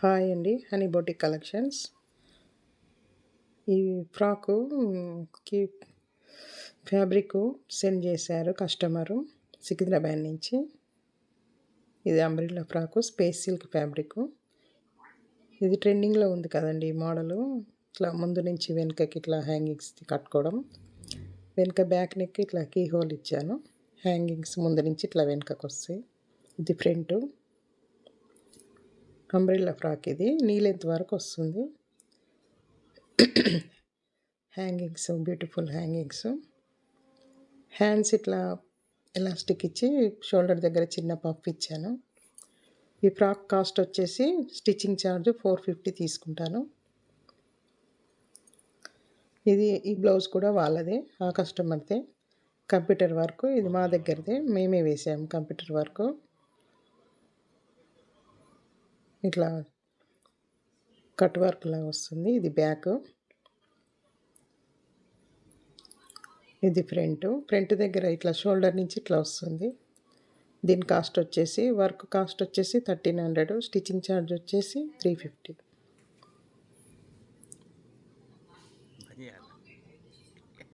Hi అండి, honey boutique collections. ఈ ఫ్రాకుకి fabric send చేశారు కస్టమరు సికింద్రాబాద్ నుంచి. ఇది umbrella frock, space silk fabric. ఇది ట్రెండింగ్లో ఉంది కదండి ఈ మోడలు. ఇట్లా ముందు నుంచి వెనుకకి ఇట్లా హ్యాంగింగ్స్ కట్టుకోవడం. వెనుక బ్యాక్ నెక్ ఇట్లా కీ హోల్ ఇచ్చాను. హ్యాంగింగ్స్ ముందు నుంచి ఇట్లా వెనుకకు వస్తాయి. ఇది ఫ్రంట్ అంబ్రిల్లా ఫ్రాక్. ఇది నీ లెంత్ వరకు వస్తుంది. Hangings beautiful hangings. హ్యాండ్స్ ఇట్లా ఎలాస్టిక్ ఇచ్చి షోల్డర్ దగ్గర చిన్న పఫ్ ఇచ్చాను. ఈ ఫ్రాక్ కాస్ట్ వచ్చేసి స్టిచ్చింగ్ ఛార్జ్ 450 తీసుకుంటాను. ఈ బ్లౌజ్ కూడా వాళ్ళదే, ఆ కస్టమర్దే. కంప్యూటర్ వర్క్ ఇది మా దగ్గరదే, మేమే వేసాము కంప్యూటర్ వర్క్. ఇట్లా కట్ వర్క్ లాగా వస్తుంది. ఇది బ్యాక్, ఇది ఫ్రంట్ దగ్గర ఇట్లా షోల్డర్ నుంచి ఇట్లా వస్తుంది. దీని కాస్ట్ వచ్చేసి వర్క్ కాస్ట్ వచ్చేసి 1300, స్టిచ్చింగ్ ఛార్జ్ వచ్చేసి 350.